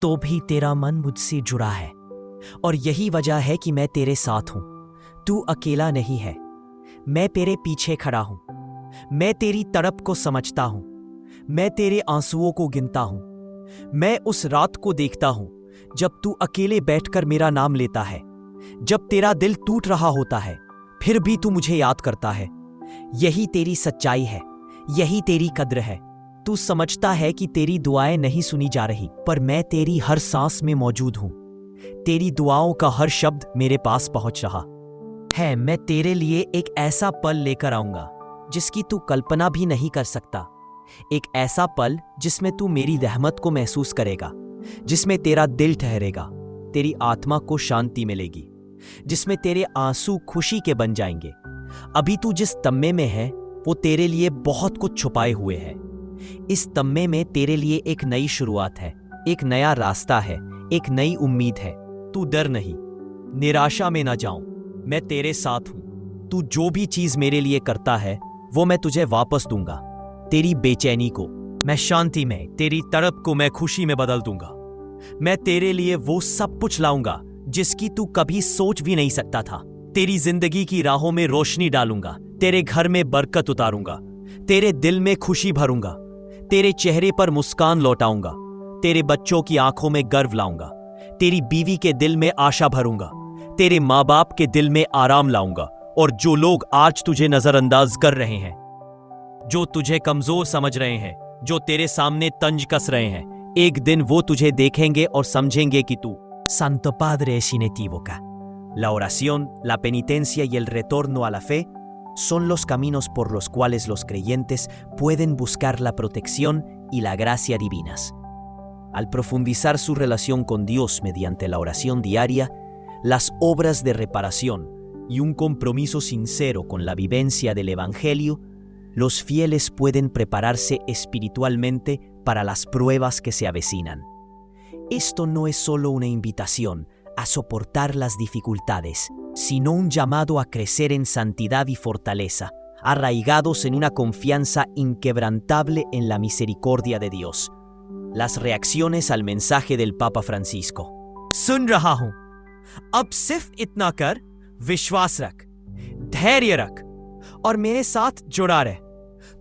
तो भी तेरा मन मुझसे जुड़ा है और यही वजह है कि मैं तेरे साथ हूं। तू अकेला नहीं है, मैं तेरे पीछे खड़ा हूं। मैं तेरी तड़प को समझता हूं, मैं तेरे आंसुओं को गिनता हूं। मैं उस रात को देखता हूं जब तू अकेले बैठकर मेरा नाम लेता है, जब तेरा दिल टूट रहा होता है फिर भी तू मुझे याद करता है। यही तेरी सच्चाई है, यही तेरी कद्र है। तू समझता है कि तेरी दुआएं नहीं सुनी जा रही, पर मैं तेरी हर सांस में मौजूद हूं। तेरी दुआओं का हर शब्द मेरे पास पहुंच रहा है। मैं तेरे लिए एक ऐसा पल लेकर आऊंगा जिसकी तू कल्पना भी नहीं कर सकता। एक ऐसा पल जिसमें तू मेरी रहमत को महसूस करेगा, जिसमें तेरा दिल ठहरेगा, तेरी आत्मा को शांति मिलेगी, जिसमें तेरे आंसू खुशी के बन जाएंगे। अभी तू जिस तम्मे में है वो तेरे लिए बहुत कुछ छुपाए हुए है। इस तम्मे में तेरे लिए एक नई शुरुआत है, एक नया रास्ता है, एक नई उम्मीद है। तू डर नहीं, निराशा में ना जाऊं, मैं तेरे साथ हूं। तू जो भी चीज मेरे लिए करता है वो मैं तुझे वापस दूंगा। तेरी बेचैनी को मैं शांति में, तेरी तड़प को मैं खुशी में बदल दूंगा। मैं तेरे लिए वो सब कुछ लाऊंगा जिसकी तू कभी सोच भी नहीं सकता था। तेरी जिंदगी की राहों में रोशनी डालूंगा, तेरे घर में बरकत उतारूंगा, तेरे दिल में खुशी भरूंगा, तेरे चेहरे पर मुस्कान लौटाऊंगा, तेरे बच्चों की आंखों में गर्व लाऊंगा, तेरी बीवी के दिल में आशा भरूंगा, तेरे माँ बाप के दिल में आराम लाऊंगा। और जो लोग आज तुझे नजरअंदाज कर रहे हैं, जो तुझे कमजोर समझ रहे हैं, जो तेरे सामने तंज कस रहे हैं, एक दिन वो तुझे देखेंगे और समझेंगे कि तू Santo Padre es inequívoca. La oración, la penitencia y el retorno a la fe son los caminos por los cuales los creyentes pueden buscar la protección y la gracia divinas. Al profundizar su relación con Dios mediante la oración diaria, las obras de reparación y un compromiso sincero con la vivencia del Evangelio, los fieles pueden prepararse espiritualmente para las pruebas que se avecinan. Esto no es solo una invitación a soportar las dificultades, sino un llamado a crecer en santidad y fortaleza, arraigados en una confianza inquebrantable en la misericordia de Dios. Las reacciones al mensaje del Papa Francisco. सुन रहा हूं, अब सिर्फ इतना कर, विश्वास रख, धैर्य रख और मेरे साथ जुड़ा रह।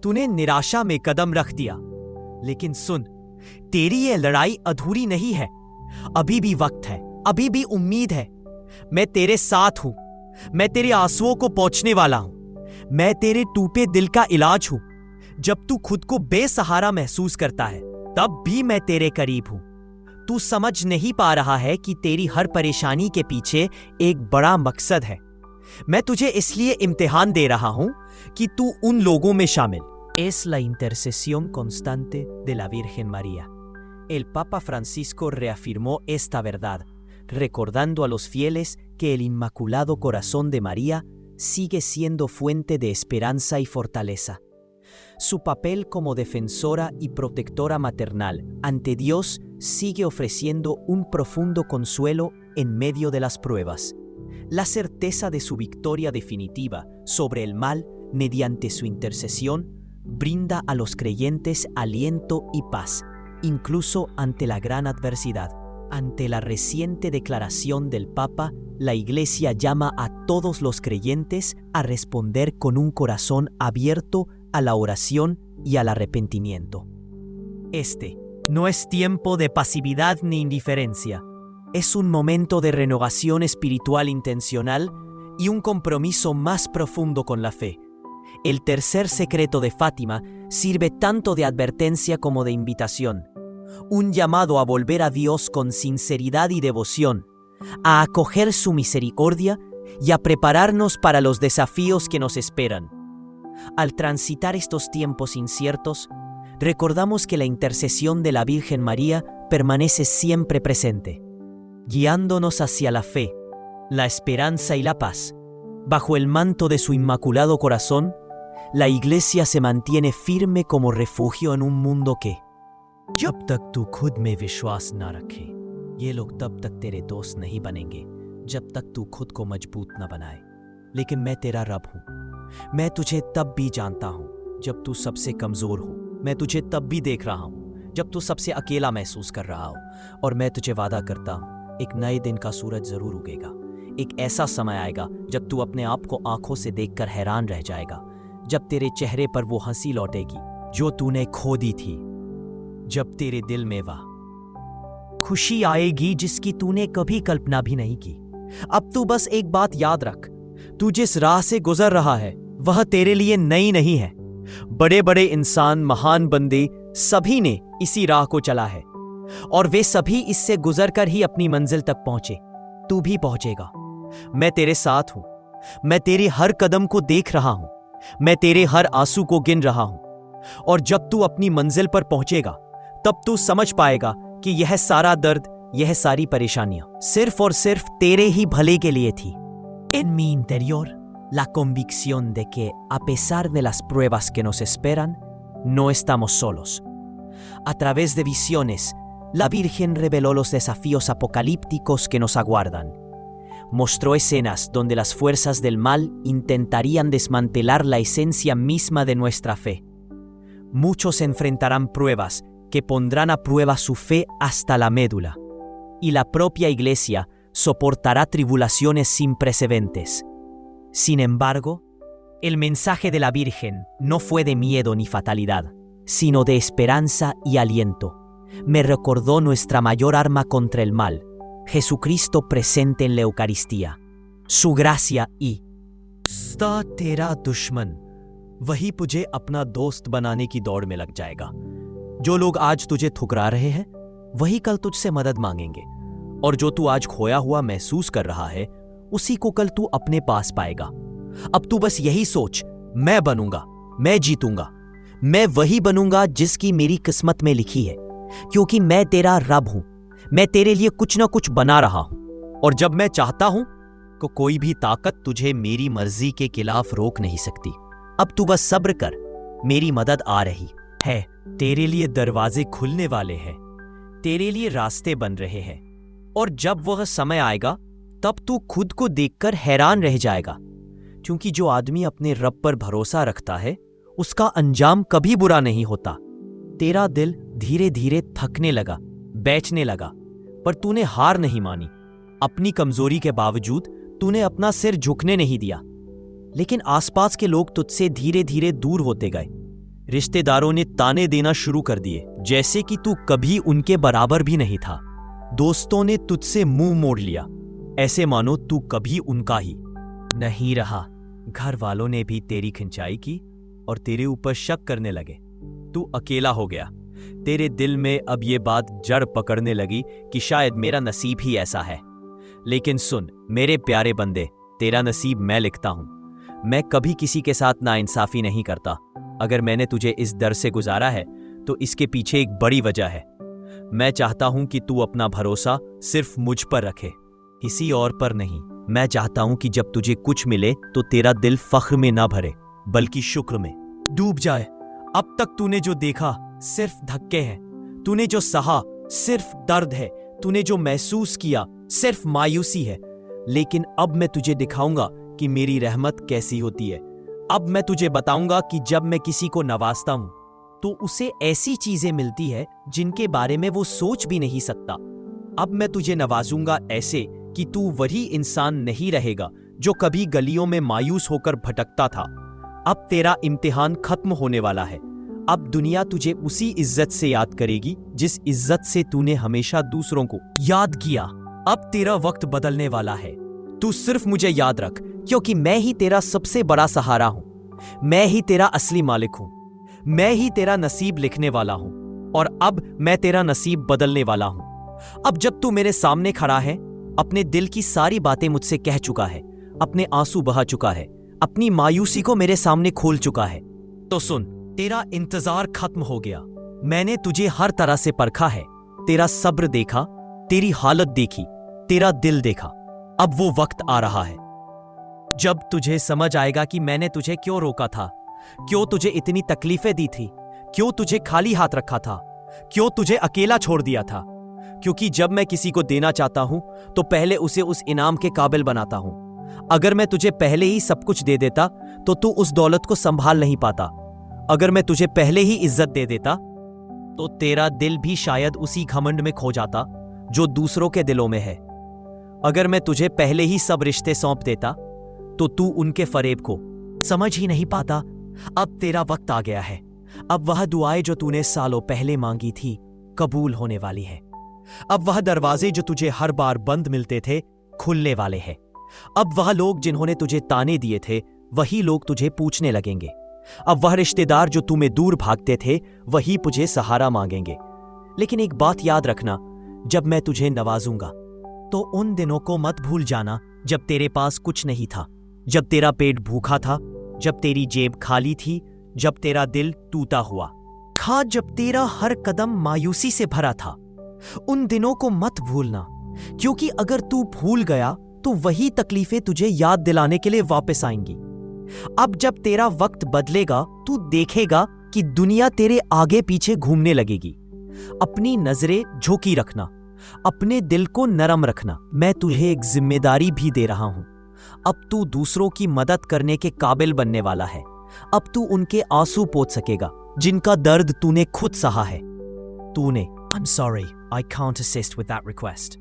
तूने निराशा में कदम रख दिया, लेकिन सुन, तेरी ये लड़ाई अधूरी नहीं है। अभी भी वक्त है, अभी भी उम्मीद है। मैं तेरे साथ हूं, मैं तेरे आंसुओं को पोंछने वाला हूं, मैं तेरे टूटे दिल का इलाज हूं। जब तू खुद को बेसहारा महसूस करता है तब भी मैं तेरे करीब हूं। तू समझ नहीं पा रहा है कि तेरी हर परेशानी के पीछे एक बड़ा मकसद है। मैं तुझे इसलिए इम्तिहान दे रहा हूं कि तू उन लोगों में शामिल। Es la intercesión constante de la Virgen María. El Papa Francisco reafirmó esta verdad, recordando a los fieles que el Inmaculado Corazón de María sigue siendo fuente de esperanza y fortaleza. Su papel como defensora y protectora maternal ante Dios sigue ofreciendo un profundo consuelo en medio de las pruebas. La certeza de su victoria definitiva sobre el mal mediante su intercesión brinda a los creyentes aliento y paz, incluso ante la gran adversidad. Ante la reciente declaración del Papa, la Iglesia llama a todos los creyentes a responder con un corazón abierto a la oración y al arrepentimiento. Este no es tiempo de pasividad ni indiferencia. Es un momento de renovación espiritual intencional y un compromiso más profundo con la fe. El tercer secreto de Fátima sirve tanto de advertencia como de invitación. Un llamado a volver a Dios con sinceridad y devoción, a acoger su misericordia y a prepararnos para los desafíos que nos esperan. Al transitar estos tiempos inciertos, recordamos que la intercesión de la Virgen María permanece siempre presente, guiándonos hacia la fe, la esperanza y la paz. Bajo el manto de su Inmaculado Corazón, la Iglesia se mantiene firme como refugio en un mundo que, जब तक तू खुद में विश्वास ना रखे, ये लोग तब तक तेरे दोस्त नहीं बनेंगे जब तक तू खुद को मजबूत न बनाए। लेकिन मैं तेरा रब हूँ, मैं तुझे तब भी जानता हूँ जब तू सबसे कमजोर हो। मैं तुझे तब भी देख रहा हूँ जब तू सबसे अकेला महसूस कर रहा हो। और मैं तुझे वादा करता हूं, एक नए दिन का सूरज जरूर उगेगा। एक ऐसा समय आएगा जब तू अपने आप को आंखों से देखकर हैरान रह जाएगा, जब तेरे चेहरे पर वो हंसी लौटेगी जो तूने खो दी थी, जब तेरे दिल में वह खुशी आएगी जिसकी तूने कभी कल्पना भी नहीं की। अब तू बस एक बात याद रख, तू जिस राह से गुजर रहा है वह तेरे लिए नई नहीं है। बड़े बड़े इंसान, महान बंदे, सभी ने इसी राह को चला है और वे सभी इससे गुजरकर ही अपनी मंजिल तक पहुंचे। तू भी पहुंचेगा। मैं तेरे साथ हूं। मैं तेरे हर कदम को देख रहा हूं। मैं तेरे हर आंसू को गिन रहा हूं। और जब तू अपनी मंजिल पर पहुंचेगा तब तू समझ पाएगा कि यह सारा दर्द, यह सारी परेशानियां सिर्फ और सिर्फ तेरे ही भले के लिए थी। En mi interior, la convicción de que, a pesar de las pruebas que nos esperan, no estamos solos. A través de visiones, la Virgen reveló los desafíos apocalípticos que nos aguardan. Mostró escenas donde las fuerzas del mal intentarían desmantelar la esencia misma de nuestra fe. Muchos enfrentarán pruebas que pondrán a prueba su fe hasta la médula, y la propia Iglesia soportará tribulaciones sin precedentes. Sin embargo, el mensaje de la Virgen no fue de miedo ni fatalidad, sino de esperanza y aliento. Me recordó nuestra mayor arma contra el mal, Jesucristo presente en la Eucaristía, su gracia y तेरा दुश्मन वही तुझे अपना दोस्त बनाने की दौड़ में लग जाएगा। जो लोग आज तुझे ठुकरा रहे हैं वही कल तुझसे मदद मांगेंगे, और जो तू आज खोया हुआ महसूस कर रहा है उसी को कल तू अपने पास पाएगा। अब तू बस यही सोच, मैं बनूंगा, मैं जीतूंगा, मैं वही बनूंगा जिसकी मेरी किस्मत में लिखी है, क्योंकि मैं तेरा रब हूं। मैं तेरे लिए कुछ ना कुछ बना रहा हूं, और जब मैं चाहता हूं तो कोई भी ताकत तुझे मेरी मर्जी के खिलाफ रोक नहीं सकती। अब तू बस सब्र कर, मेरी मदद आ रही है। तेरे लिए दरवाजे खुलने वाले हैं, तेरे लिए रास्ते बन रहे हैं, और जब वह समय आएगा तब तू खुद को देखकर हैरान रह जाएगा, क्योंकि जो आदमी अपने रब पर भरोसा रखता है उसका अंजाम कभी बुरा नहीं होता। तेरा दिल धीरे धीरे थकने लगा, बैठने लगा, पर तूने हार नहीं मानी। अपनी कमजोरी के बावजूद तूने अपना सिर झुकने नहीं दिया। लेकिन आसपास के लोग तुझसे धीरे धीरे दूर होते गए। रिश्तेदारों ने ताने देना शुरू कर दिए, जैसे कि तू कभी उनके बराबर भी नहीं था। दोस्तों ने तुझसे मुंह मोड़ लिया, ऐसे मानो तू कभी उनका ही नहीं रहा। घर वालों ने भी तेरी खिंचाई की और तेरे ऊपर शक करने लगे। तू अकेला हो गया। तेरे दिल में अब ये बात जड़ पकड़ने लगी कि शायद मेरा नसीब ही ऐसा है। लेकिन सुन मेरे प्यारे बंदे, तेरा नसीब मैं लिखता हूं। मैं कभी किसी के साथ नाइंसाफी नहीं करता। अगर मैंने तुझे इस दर से गुजारा है तो इसके पीछे एक बड़ी वजह है। मैं चाहता हूं कि तू अपना भरोसा सिर्फ मुझ पर रखे, किसी और पर नहीं। मैं चाहता हूं कि जब तुझे कुछ मिले तो तेरा दिल फख्र में ना भरे बल्कि शुक्र में डूब जाए। अब तक तूने जो देखा सिर्फ धक्के हैं, तूने जो सहा सिर्फ दर्द है, तूने जो महसूस किया सिर्फ मायूसी है। लेकिन अब मैं तुझे दिखाऊंगा कि मेरी रहमत कैसी होती है। अब मैं तुझे बताऊंगा कि जब मैं किसी को नवाजता हूं तो उसे ऐसी चीजें मिलती है जिनके बारे में वो सोच भी नहीं सकता। अब मैं तुझे नवाजूंगा ऐसे कि तू वही इंसान नहीं रहेगा जो कभी गलियों में मायूस होकर भटकता था। अब तेरा इम्तिहान खत्म होने वाला है। अब दुनिया तुझे उसी इज्जत से याद करेगी जिस इज्जत से तूने हमेशा दूसरों को याद किया। अब तेरा वक्त बदलने वाला है। तू सिर्फ मुझे याद रख, क्योंकि मैं ही तेरा सबसे बड़ा सहारा हूं। मैं ही तेरा असली मालिक हूं। मैं ही तेरा नसीब लिखने वाला हूं, और अब मैं तेरा नसीब बदलने वाला हूं। अब जब तू मेरे सामने खड़ा है, अपने दिल की सारी बातें मुझसे कह चुका है, अपने आंसू बहा चुका है, अपनी मायूसी को मेरे सामने खोल चुका है, तो सुन, तेरा इंतजार खत्म हो गया। मैंने तुझे हर तरह से परखा है, तेरा सब्र देखा, तेरी हालत देखी, तेरा दिल देखा। अब वो वक्त आ रहा है जब तुझे समझ आएगा कि मैंने तुझे क्यों रोका था, क्यों तुझे इतनी तकलीफें दी थी, क्यों तुझे खाली हाथ रखा था, क्यों तुझे अकेला छोड़ दिया था। क्योंकि जब मैं किसी को देना चाहता हूं तो पहले उसे उस इनाम के काबिल बनाता हूं। अगर मैं तुझे पहले ही सब कुछ दे देता तो तू उस दौलत को संभाल नहीं पाता। अगर मैं तुझे पहले ही इज्जत दे देता तो तेरा दिल भी शायद उसी घमंड में खो जाता जो दूसरों के दिलों में है। अगर मैं तुझे पहले ही सब रिश्ते सौंप देता तो तू उनके फरेब को समझ ही नहीं पाता। अब तेरा वक्त आ गया है। अब वह दुआएं जो तूने सालों पहले मांगी थी कबूल होने वाली है। अब वह दरवाजे जो तुझे हर बार बंद मिलते थे खुलने वाले हैं। अब वह लोग जिन्होंने तुझे ताने दिए थे वही लोग तुझे पूछने लगेंगे। अब वह रिश्तेदार जो तुम्हें दूर भागते थे वही तुझे सहारा मांगेंगे। लेकिन एक बात याद रखना, जब मैं तुझे नवाजूंगा तो उन दिनों को मत भूल जाना जब तेरे पास कुछ नहीं था, जब तेरा पेट भूखा था, जब तेरी जेब खाली थी, जब तेरा दिल टूटा हुआ था, जब तेरा हर कदम मायूसी से भरा था। उन दिनों को मत भूलना, क्योंकि अगर तू भूल गया तो वही तकलीफें तुझे याद दिलाने के लिए वापस आएंगी। अब जब तेरा वक्त बदलेगा तू देखेगा कि दुनिया तेरे आगे पीछे घूमने लगेगी। अपनी नजरें झुकी रखना, अपने दिल को नरम रखना। मैं तुझे एक जिम्मेदारी भी दे रहा हूं। अब तू दूसरों की मदद करने के काबिल बनने वाला है। अब तू उनके आंसू पोंछ सकेगा जिनका दर्द तूने खुद सहा है। तूने I'm sorry, I can't assist with that request.